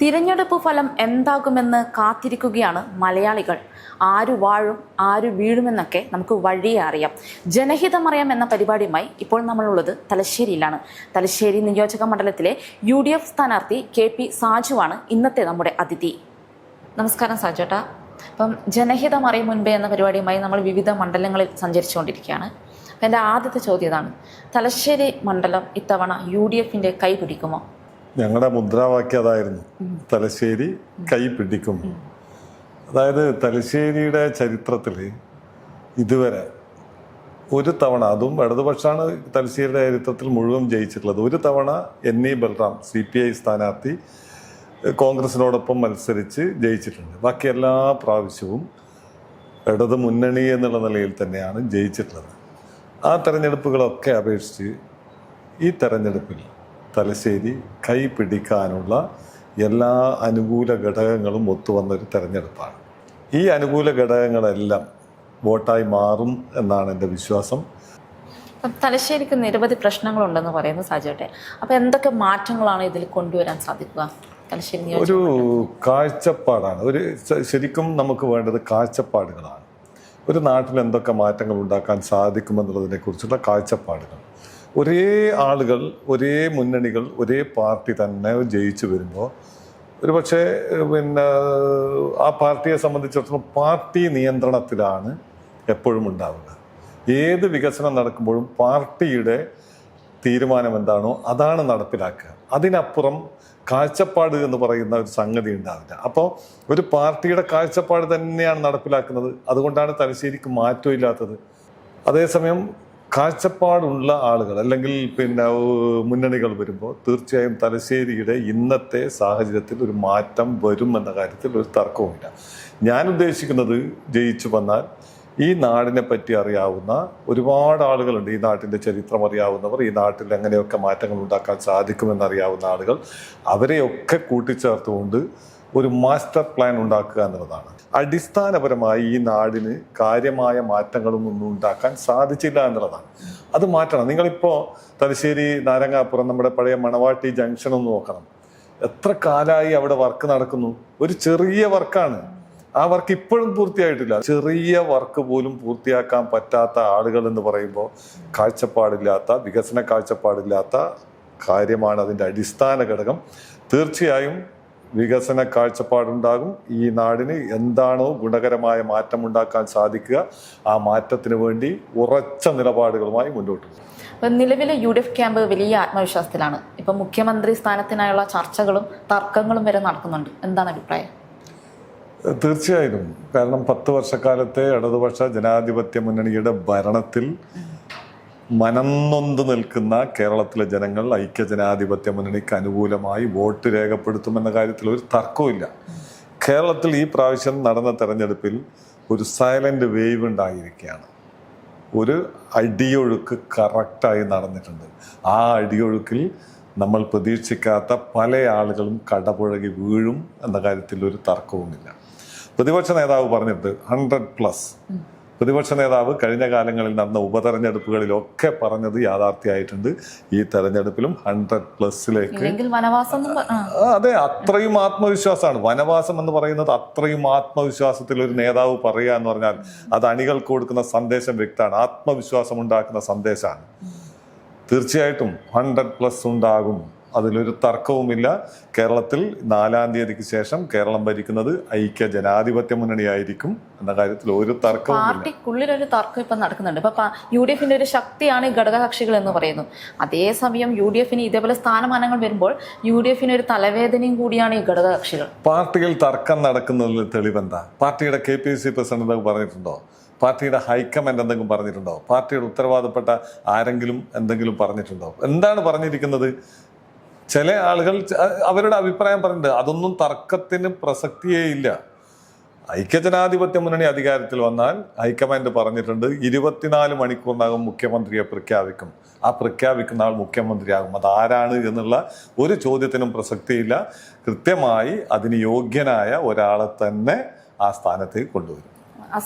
തിരഞ്ഞെടുപ്പ് ഫലം എന്താകുമെന്ന് കാത്തിരിക്കുകയാണ് മലയാളികൾ. ആര് വാഴും ആര് വീഴുമെന്നൊക്കെ നമുക്ക് വഴിയെ അറിയാം. ജനഹിതമറിയാം എന്ന പരിപാടിയുമായി ഇപ്പോൾ നമ്മളുള്ളത് തലശ്ശേരിയിലാണ്. തലശ്ശേരി നിയോജക മണ്ഡലത്തിലെ UDF സ്ഥാനാർത്ഥി KP സാജുവാണ് ഇന്നത്തെ നമ്മുടെ അതിഥി. നമസ്കാരം സാജുട്ടാ. അപ്പം ജനഹിതമറിയും മുൻപേ എന്ന പരിപാടിയുമായി നമ്മൾ വിവിധ മണ്ഡലങ്ങളിൽ സഞ്ചരിച്ചുകൊണ്ടിരിക്കുകയാണ്. എൻ്റെ ആദ്യത്തെ ചോദ്യം ഇതാണ്: തലശ്ശേരി മണ്ഡലം ഇത്തവണ UDFന്റെ കൈ പിടിക്കുമോ? ഞങ്ങളുടെ മുദ്രാവാക്യം അതായിരുന്നു, തലശ്ശേരി കൈ പിടിക്കും. അതായത് തലശ്ശേരിയുടെ ചരിത്രത്തിൽ ഇതുവരെ ഒരു തവണ, അതും ഇടതുപക്ഷമാണ് തലശ്ശേരിയുടെ ചരിത്രത്തിൽ മുഴുവൻ ജയിച്ചിട്ടുള്ളത്, ഒരു തവണ NE ബൽറാം CPI സ്ഥാനാർത്ഥി കോൺഗ്രസിനോടൊപ്പം മത്സരിച്ച് ജയിച്ചിട്ടുണ്ട്. ബാക്കി എല്ലാ പ്രാവശ്യവും ഇടത് മുന്നണി എന്നുള്ള നിലയിൽ തന്നെയാണ് ജയിച്ചിട്ടുള്ളത്. ആ തെരഞ്ഞെടുപ്പുകളൊക്കെ അപേക്ഷിച്ച് ഈ തെരഞ്ഞെടുപ്പിൽ തലശ്ശേരി കൈ പിടിക്കാനുള്ള എല്ലാ അനുകൂല ഘടകങ്ങളും ഒത്തുവന്നൊരു തെരഞ്ഞെടുപ്പാണ്. ഈ അനുകൂല ഘടകങ്ങളെല്ലാം വോട്ടായി മാറും എന്നാണ് എൻ്റെ വിശ്വാസം. തലശ്ശേരിക്ക് നിരവധി പ്രശ്നങ്ങളുണ്ടെന്ന് പറയുന്നു സാജുട്ടെ. അപ്പോൾ എന്തൊക്കെ മാറ്റങ്ങളാണ് ഇതിൽ കൊണ്ടുവരാൻ സാധിക്കുക? തലശ്ശേരി ഒരു കാഴ്ചപ്പാടാണ്, ശരിക്കും നമുക്ക് വേണ്ടത് കാഴ്ചപ്പാടുകളാണ്. ഒരു നാട്ടിൽ എന്തൊക്കെ മാറ്റങ്ങൾ ഉണ്ടാക്കാൻ സാധിക്കുമെന്നുള്ളതിനെ കുറിച്ചുള്ള കാഴ്ചപ്പാടുകൾ. ഒരേ ആളുകൾ, ഒരേ മുന്നണികൾ, ഒരേ പാർട്ടി തന്നെ ജയിച്ചു വരുമ്പോൾ ഒരുപക്ഷെ ആ പാർട്ടിയെ സംബന്ധിച്ചിടത്തോളം പാർട്ടി നിയന്ത്രണത്തിലാണ് എപ്പോഴും ഉണ്ടാവുക. ഏത് വികസനം നടക്കുമ്പോഴും പാർട്ടിയുടെ തീരുമാനം എന്താണോ അതാണ് നടപ്പിലാക്കുക. അതിനപ്പുറം കാഴ്ചപ്പാട് എന്ന് പറയുന്ന ഒരു സംഗതി ഉണ്ടാവില്ല. അപ്പോൾ ഒരു പാർട്ടിയുടെ കാഴ്ചപ്പാട് തന്നെയാണ് നടപ്പിലാക്കുന്നത്. അതുകൊണ്ടാണ് തലശ്ശേരിക്ക് മാറ്റമില്ലാത്തത്. അതേസമയം കാഴ്ചപ്പാടുള്ള ആളുകൾ അല്ലെങ്കിൽ മുന്നണികൾ വരുമ്പോൾ തീർച്ചയായും തലശ്ശേരിയുടെ ഇന്നത്തെ സാഹചര്യത്തിൽ ഒരു മാറ്റം വരും എന്ന കാര്യത്തിൽ ഒരു തർക്കവുമില്ല. ഞാൻ ഉദ്ദേശിക്കുന്നത്, ജയിച്ചു വന്നാൽ ഈ നാടിനെ പറ്റി അറിയാവുന്ന ഒരുപാട് ആളുകളുണ്ട്. ഈ നാട്ടിൻ്റെ ചരിത്രം അറിയാവുന്നവർ, ഈ നാട്ടിൽ എങ്ങനെയൊക്കെ മാറ്റങ്ങൾ ഉണ്ടാക്കാൻ സാധിക്കുമെന്നറിയാവുന്ന ആളുകൾ, അവരെയൊക്കെ കൂട്ടിച്ചേർത്തുകൊണ്ട് ഒരു മാസ്റ്റർ പ്ലാൻ ഉണ്ടാക്കുക എന്നുള്ളതാണ്. അടിസ്ഥാനപരമായി ഈ നാടിന് കാര്യമായ മാറ്റങ്ങളും ഒന്നും ഉണ്ടാക്കാൻ സാധിച്ചില്ല എന്നുള്ളതാണ്. അത് മാറ്റണം. നിങ്ങളിപ്പോൾ തലശ്ശേരി നാരങ്ങാപ്പുറം നമ്മുടെ പഴയ മണവാട്ടി ജംഗ്ഷൻ ഒന്ന് നോക്കണം. എത്ര കാലമായി അവിടെ വർക്ക് നടക്കുന്നു? ഒരു ചെറിയ വർക്കാണ്. ആ വർക്ക് ഇപ്പോഴും പൂർത്തിയായിട്ടില്ല. ചെറിയ വർക്ക് പോലും പൂർത്തിയാക്കാൻ പറ്റാത്ത ആളുകൾ എന്ന് പറയുമ്പോൾ കാഴ്ചപ്പാടില്ലാത്ത, വികസന കാഴ്ചപ്പാടില്ലാത്ത കാര്യമാണ് അതിൻ്റെ അടിസ്ഥാന ഘടകം. തീർച്ചയായും വികസന കാഴ്ചപ്പാടുണ്ടാകും. ഈ നാടിന് എന്താണോ ഗുണകരമായ മാറ്റം ഉണ്ടാക്കാൻ സാധിക്കുക, ആ മാറ്റത്തിന് വേണ്ടി ഉറച്ച നിലപാടുകളുമായി മുന്നോട്ട് പോകും. നിലവിലെ UDF ക്യാമ്പ് വലിയ ആത്മവിശ്വാസത്തിലാണ്. ഇപ്പം മുഖ്യമന്ത്രി സ്ഥാനത്തിനായുള്ള ചർച്ചകളും തർക്കങ്ങളും വരെ നടക്കുന്നുണ്ട്. എന്താണ് അഭിപ്രായം? തീർച്ചയായും. കാരണം 10 വർഷക്കാലത്തെ ഇടതുപക്ഷ ജനാധിപത്യ മുന്നണിയുടെ ഭരണത്തിൽ മനംനൊന്ത് നിൽക്കുന്ന കേരളത്തിലെ ജനങ്ങൾ ഐക്യജനാധിപത്യ മുന്നണിക്ക് അനുകൂലമായി വോട്ട് രേഖപ്പെടുത്തുമെന്ന കാര്യത്തിൽ ഒരു തർക്കവുമില്ല. കേരളത്തിൽ ഈ പ്രാവശ്യം നടന്ന തെരഞ്ഞെടുപ്പിൽ ഒരു സൈലന്റ് വേവ് ഉണ്ടായിരിക്കുകയാണ്. ഒരു അടിയൊഴുക്ക് കറക്റ്റായി നടന്നിട്ടുണ്ട്. ആ അടിയൊഴുക്കിൽ നമ്മൾ പ്രതീക്ഷിക്കാത്ത പല ആളുകളും കടപുഴകി വീഴും എന്ന കാര്യത്തിൽ ഒരു തർക്കവുമില്ല. പ്രതിപക്ഷ നേതാവ് പറഞ്ഞിട്ട് 100+. പ്രതിപക്ഷ നേതാവ് കഴിഞ്ഞ കാലങ്ങളിൽ നടന്ന ഉപതെരഞ്ഞെടുപ്പുകളിലൊക്കെ പറഞ്ഞത് യാഥാർത്ഥ്യമായിട്ടുണ്ട്. ഈ തെരഞ്ഞെടുപ്പിലും 100+ലേക്ക്. അതെ, അത്രയും ആത്മവിശ്വാസമാണ്. വനവാസം എന്ന് പറയുന്നത് അത്രയും ആത്മവിശ്വാസത്തിൽ ഒരു നേതാവ് പറയുക എന്ന് പറഞ്ഞാൽ അത് അണികൾക്ക് കൊടുക്കുന്ന സന്ദേശം വ്യക്തമാണ്. ആത്മവിശ്വാസം ഉണ്ടാക്കുന്ന സന്ദേശമാണ്. തീർച്ചയായിട്ടും 100+ ഉണ്ടാകും, അതിലൊരു തർക്കവുമില്ല. കേരളത്തിൽ 4-ാം തീയതിക്ക് ശേഷം കേരളം ഭരിക്കുന്നത് ഐക്യ ജനാധിപത്യ മുന്നണിയായിരിക്കും എന്ന കാര്യത്തിൽ ഒരു തർക്കവും. പാർട്ടിക്കുള്ളിലൊരു തർക്കം ഇപ്പം നടക്കുന്നുണ്ട്. ഇപ്പൊ UDFന്റെ ഒരു ശക്തിയാണ് ഈ ഘടകകക്ഷികൾ എന്ന് പറയുന്നു. അതേസമയം UDFന് ഇതേപോലെ സ്ഥാനമാനങ്ങൾ വരുമ്പോൾ UDFന് ഒരു തലവേദനയും കൂടിയാണ് ഈ ഘടകകക്ഷികൾ. പാർട്ടിയിൽ തർക്കം നടക്കുന്നതിൽ തെളിവെന്താ? പാർട്ടിയുടെ KPCC പ്രസിഡന്റ് പറഞ്ഞിട്ടുണ്ടോ? പാർട്ടിയുടെ ഹൈക്കമാൻഡ് എന്തെങ്കിലും പറഞ്ഞിട്ടുണ്ടോ? പാർട്ടിയുടെ ഉത്തരവാദപ്പെട്ട ആരെങ്കിലും എന്തെങ്കിലും പറഞ്ഞിട്ടുണ്ടോ? എന്താണ് പറഞ്ഞിരിക്കുന്നത്? ചില ആളുകൾ അവരുടെ അഭിപ്രായം പറഞ്ഞിട്ടുണ്ട്. അതൊന്നും തർക്കത്തിന് പ്രസക്തിയേ ഇല്ല. ഐക്യജനാധിപത്യ മുന്നണി അധികാരത്തിൽ വന്നാൽ ഹൈക്കമാൻഡ് പറഞ്ഞിട്ടുണ്ട് 24 മണിക്കൂറിനകം മുഖ്യമന്ത്രിയെ പ്രഖ്യാപിക്കും. ആ പ്രഖ്യാപിക്കുന്ന ആൾ മുഖ്യമന്ത്രിയാകും. അതാരാണ് എന്നുള്ള ഒരു ചോദ്യത്തിനും പ്രസക്തിയില്ല. കൃത്യമായി അതിന് യോഗ്യനായ ഒരാളെ തന്നെ ആ സ്ഥാനത്തേക്ക് കൊണ്ടുവരും.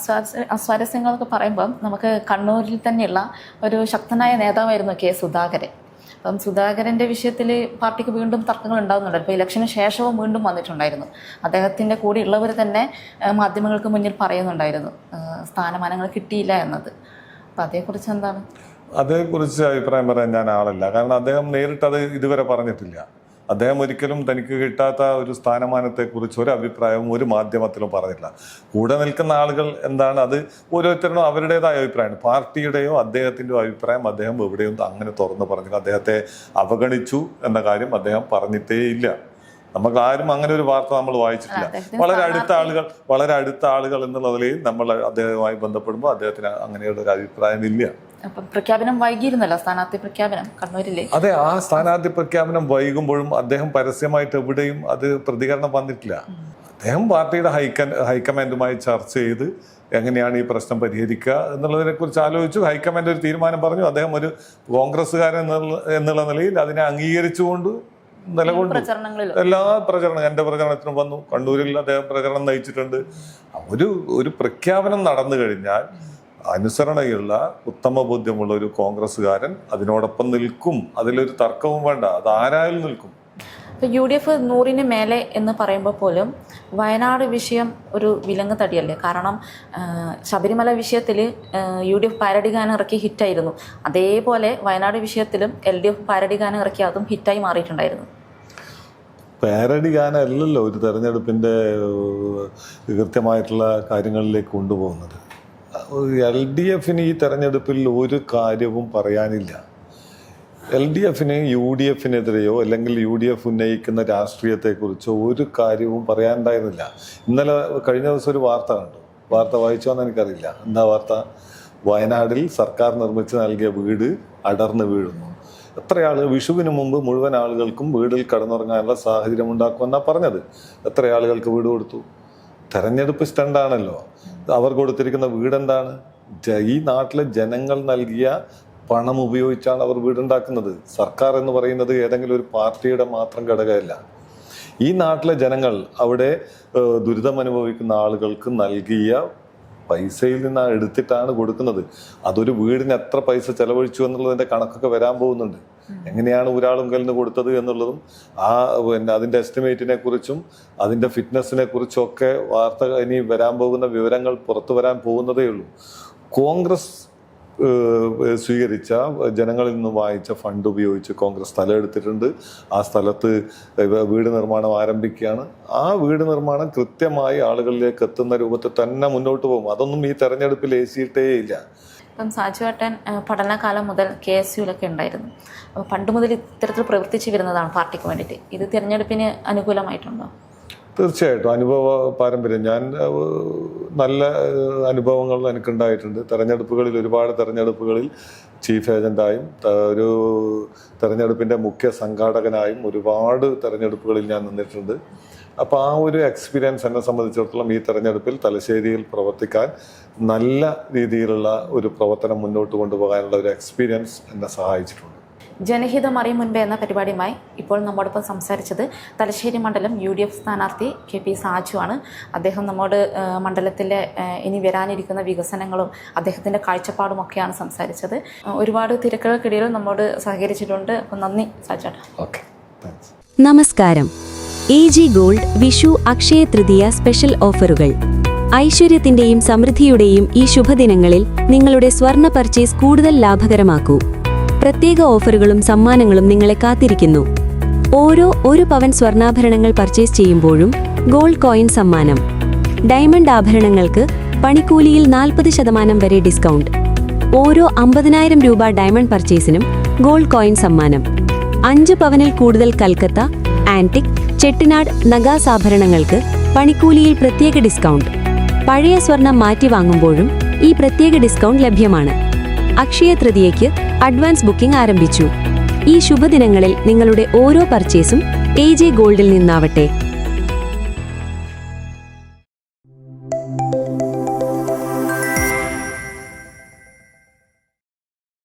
അസ്വാരസ്യങ്ങളൊക്കെ പറയുമ്പം നമുക്ക് കണ്ണൂരിൽ തന്നെയുള്ള ഒരു ശക്തനായ നേതാവായിരുന്നു K. സുധാകരൻ. അപ്പം സുധാകരൻ്റെ വിഷയത്തിൽ പാർട്ടിക്ക് വീണ്ടും തർക്കങ്ങൾ ഉണ്ടാകുന്നുണ്ട്. ഇപ്പോൾ ഇലക്ഷന് ശേഷവും വീണ്ടും വന്നിട്ടുണ്ടായിരുന്നു. അദ്ദേഹത്തിൻ്റെ കൂടെ ഉള്ളവർ തന്നെ മാധ്യമങ്ങൾക്ക് മുന്നിൽ പറയുന്നുണ്ടായിരുന്നു സ്ഥാനമാനങ്ങൾ കിട്ടിയില്ല എന്നത്. അപ്പം അതേക്കുറിച്ച് എന്താണ്? അതേക്കുറിച്ച് അഭിപ്രായം പറയാൻ ഞാൻ ആളല്ല. കാരണം അദ്ദേഹം നേരിട്ടത് ഇതുവരെ പറഞ്ഞിട്ടില്ല. അദ്ദേഹം ഒരിക്കലും തനിക്ക് കിട്ടാത്ത ഒരു സ്ഥാനമാനത്തെക്കുറിച്ച് ഒരു അഭിപ്രായവും ഒരു മാധ്യമത്തിലും പറഞ്ഞിട്ടില്ല. കൂടെ നിൽക്കുന്ന ആളുകൾ എന്താണ്, അത് ഓരോരുത്തരും അവരുടേതായ അഭിപ്രായമാണ്. പാർട്ടിയുടെയോ അദ്ദേഹത്തിൻ്റെയോ അഭിപ്രായം അദ്ദേഹം എവിടെയും അങ്ങനെ തുറന്ന് പറഞ്ഞില്ല. അദ്ദേഹത്തെ അവഗണിച്ചു എന്ന കാര്യം അദ്ദേഹം പറഞ്ഞിട്ടേ ഇല്ല. നമുക്ക് ആരും അങ്ങനെ ഒരു വാർത്ത നമ്മൾ വായിച്ചിട്ടില്ല. വളരെ അടുത്ത ആളുകൾ എന്നുള്ള നിലയിൽ നമ്മൾ അദ്ദേഹവുമായി ബന്ധപ്പെടുമ്പോൾ അദ്ദേഹത്തിന് അങ്ങനെയുള്ള ഒരു അഭിപ്രായം ഇല്ല. പ്രഖ്യാപനം വൈകിയിരുന്നല്ലോ, സ്ഥാനാർത്ഥി പ്രഖ്യാപനം കണ്ണൂരിലെ. അതെ, ആ സ്ഥാനാർത്ഥി പ്രഖ്യാപനം വൈകുമ്പോഴും അദ്ദേഹം പരസ്യമായിട്ട് എവിടെയും അത് പ്രതികരണം വന്നിട്ടില്ല. അദ്ദേഹം പാർട്ടിയുടെ ഹൈക്കമാൻഡുമായി ചർച്ച ചെയ്ത് എങ്ങനെയാണ് ഈ പ്രശ്നം പരിഹരിക്കുക എന്നുള്ളതിനെ കുറിച്ച് ആലോചിച്ചു. ഹൈക്കമാൻഡ് ഒരു തീരുമാനം പറഞ്ഞു. അദ്ദേഹം ഒരു കോൺഗ്രസ്സുകാരൻ എന്നുള്ള നിലയിൽ അതിനെ അംഗീകരിച്ചുകൊണ്ട് നിലകൊണ്ടു. എല്ലാ എന്റെ പ്രചരണത്തിനും വന്നു. കണ്ണൂരിൽ അദ്ദേഹം പ്രചരണം നയിച്ചിട്ടുണ്ട്. ഒരു പ്രഖ്യാപനം നടന്നു കഴിഞ്ഞാൽ അനുസരണയുള്ള ഉത്തമ ബോധ്യമുള്ള ഒരു കോൺഗ്രസ്സുകാരൻ അതിനോടൊപ്പം നിൽക്കും. അതിലൊരു തർക്കവും വേണ്ട. അത് ആരായാലും നിൽക്കും. ഇപ്പോൾ UDF 100-ന് മേലെ എന്ന് പറയുമ്പോൾ പോലും വയനാട് വിഷയം ഒരു വിലങ്ങ് തടിയല്ലേ? കാരണം ശബരിമല വിഷയത്തിൽ UDF പാരഡി ഗാനം ഇറക്കി ഹിറ്റായിരുന്നു. അതേപോലെ വയനാട് വിഷയത്തിലും LDF പാരഡി ഗാനം ഇറക്കി അതും ഹിറ്റായി മാറിയിട്ടുണ്ടായിരുന്നു. പാരഡി ഗാനം അല്ലല്ലോ ഒരു തെരഞ്ഞെടുപ്പിൻ്റെ കൃത്യമായിട്ടുള്ള കാര്യങ്ങളിലേക്ക് കൊണ്ടുപോകുന്നത്. LDFന് ഈ തെരഞ്ഞെടുപ്പിൽ ഒരു കാര്യവും പറയാനില്ല. LDFന് UDFനെതിരെയോ അല്ലെങ്കിൽ UDF ഉന്നയിക്കുന്ന രാഷ്ട്രീയത്തെക്കുറിച്ചോ ഒരു കാര്യവും പറയാനുണ്ടായിരുന്നില്ല. ഇന്നലെ കഴിഞ്ഞ ദിവസം ഒരു വാർത്ത കണ്ടു. വാർത്ത വായിച്ചോന്ന് എനിക്കറിയില്ല. എന്താ വാർത്ത? വയനാടിൽ സർക്കാർ നിർമ്മിച്ച് നൽകിയ വീട് അടർന്ന് വീഴുന്നു. എത്ര വിഷുവിന് മുമ്പ് മുഴുവൻ ആളുകൾക്കും വീടിൽ കടന്നുറങ്ങാനുള്ള സാഹചര്യം ഉണ്ടാക്കുമെന്നാണ് പറഞ്ഞത്. എത്ര ആളുകൾക്ക് വീട് കൊടുത്തു? തെരഞ്ഞെടുപ്പ് സ്റ്റണ്ടാണല്ലോ. അവർ കൊടുത്തിരിക്കുന്ന വീടെന്താണ്? ഈ നാട്ടിലെ ജനങ്ങൾ നൽകിയ പണം ഉപയോഗിച്ചാണ് അവർ വീടുണ്ടാക്കുന്നത്. സർക്കാർ എന്ന് പറയുന്നത് ഏതെങ്കിലും ഒരു പാർട്ടിയുടെ മാത്രം ഘടകമല്ല. ഈ നാട്ടിലെ ജനങ്ങൾ അവിടെ ദുരിതമനുഭവിക്കുന്ന ആളുകൾക്ക് നൽകിയ പൈസയിൽ നിന്ന് എടുത്തിട്ടാണ് കൊടുക്കുന്നത്. അതൊരു വീടിന് എത്ര പൈസ ചെലവഴിച്ചു എന്നുള്ളതിന്റെ കണക്കൊക്കെ വരാൻ പോകുന്നുണ്ട്. എങ്ങനെയാണ് ഒരാളും കയ്യിൽ കൊടുത്തത് എന്നുള്ളതും അതിന്റെ എസ്റ്റിമേറ്റിനെ കുറിച്ചും അതിന്റെ ഫിറ്റ്നസിനെ കുറിച്ചും ഒക്കെ വാർത്ത ഇനി വരാൻ പോകുന്ന വിവരങ്ങൾ പുറത്തു വരാൻ പോകുന്നതേ ഉള്ളൂ. കോൺഗ്രസ് സ്വീകരിച്ച ജനങ്ങളിൽ നിന്ന് വാങ്ങിച്ച ഫണ്ട് ഉപയോഗിച്ച് കോൺഗ്രസ് സ്ഥലം എടുത്തിട്ടുണ്ട്. ആ സ്ഥലത്ത് വീട് നിർമ്മാണം ആരംഭിക്കുകയാണ്. ആ വീട് നിർമ്മാണം കൃത്യമായി ആളുകളിലേക്ക് എത്തുന്ന രൂപത്തിൽ തന്നെ മുന്നോട്ട് പോകും. അതൊന്നും ഈ തെരഞ്ഞെടുപ്പിൽ ഏസിയിട്ടേ ഇല്ല. ഇപ്പം സാജുവേട്ടൻ പഠനകാലം മുതൽ KSUവിലൊക്കെ ഉണ്ടായിരുന്നു. അപ്പോൾ പണ്ട് മുതൽ ഇത്തരത്തിൽ പ്രവർത്തിച്ചു വരുന്നതാണ് പാർട്ടിക്ക് വേണ്ടിയിട്ട്. ഇത് തിരഞ്ഞെടുപ്പിന് അനുകൂലമായിട്ടുണ്ടോ? തീർച്ചയായിട്ടും അനുഭവ പാരമ്പര്യം. ഞാൻ നല്ല അനുഭവങ്ങൾ എനിക്കുണ്ടായിട്ടുണ്ട്. ഒരുപാട് തെരഞ്ഞെടുപ്പുകളിൽ ചീഫ് ഏജൻ്റായും ഒരു തെരഞ്ഞെടുപ്പിൻ്റെ മുഖ്യ സംഘാടകനായും ഒരുപാട് തെരഞ്ഞെടുപ്പുകളിൽ ഞാൻ നിന്നിട്ടുണ്ട്. അപ്പോൾ ആ ഒരു എക്സ്പീരിയൻസ് എന്നെ സംബന്ധിച്ചിടത്തോളം ഈ തെരഞ്ഞെടുപ്പിൽ തലശ്ശേരിയിൽ പ്രവർത്തിക്കാൻ നല്ല രീതിയിലുള്ള ഒരു പ്രവർത്തനം മുന്നോട്ട് കൊണ്ടുപോകാനുള്ള ഒരു എക്സ്പീരിയൻസ് എന്നെ സഹായിച്ചിട്ടുണ്ട്. ജനഹിതം അറിയും മുൻപേ എന്ന പരിപാടിയുമായി ഇപ്പോൾ നമ്മോടൊപ്പം സംസാരിച്ചത് തലശ്ശേരി മണ്ഡലം UDF സ്ഥാനാർത്ഥി KP സാജു ആണ്. അദ്ദേഹം നമ്മോട് മണ്ഡലത്തിലെ ഇനി വരാനിരിക്കുന്ന വികസനങ്ങളും അദ്ദേഹത്തിൻ്റെ കാഴ്ചപ്പാടും ഒക്കെയാണ് സംസാരിച്ചത്. ഒരുപാട് തിരക്കുകൾക്കിടയിലും നമ്മോട് സഹകരിച്ചിട്ടുണ്ട്. അപ്പം നന്ദി സാജുട്ടാ. Okay, thanks. നമസ്കാരം. AG gold Vishu Akshaya Tritiya special ഓഫറുകൾ. ഐശ്വര്യത്തിന്റെയും സമൃദ്ധിയുടെയും ഈ ശുഭദിനങ്ങളിൽ നിങ്ങളുടെ സ്വർണ്ണ പർച്ചേസ് കൂടുതൽ ലാഭകരമാക്കൂ. പ്രത്യേക ഓഫറുകളും സമ്മാനങ്ങളും നിങ്ങളെ കാത്തിരിക്കുന്നു. ഓരോ 1 പവൻ സ്വർണ്ണാഭരണങ്ങൾ പർച്ചേസ് ചെയ്യുമ്പോഴും ഗോൾഡ് കോയിൻ സമ്മാനം. ഡയമണ്ട് ആഭരണങ്ങൾക്ക് പണിക്കൂലിയിൽ 40% വരെ ഡിസ്കൗണ്ട്. ഓരോ 50,000 രൂപ ഡയമണ്ട് പർച്ചേസിനും ഗോൾഡ് കോയിൻ സമ്മാനം. 5 പവനിൽ കൂടുതൽ കൽക്കത്ത, ആന്റിക്, ചെട്ടിനാട് നഗാസ് ആഭരണങ്ങൾക്ക് പണിക്കൂലിയിൽ പ്രത്യേക ഡിസ്കൗണ്ട്. പഴയ സ്വർണം മാറ്റി വാങ്ങുമ്പോഴും ഈ പ്രത്യേക ഡിസ്കൗണ്ട് ലഭ്യമാണ്. അക്ഷയ തൃതീയയ്ക്ക് അഡ്വാൻസ് ബുക്കിംഗ് ആരംഭിച്ചു. ഈ ശുഭദിനങ്ങളിൽ നിങ്ങളുടെ ഓരോ പർച്ചേസും AG ഗോൾഡിൽ നിന്നാവട്ടെ.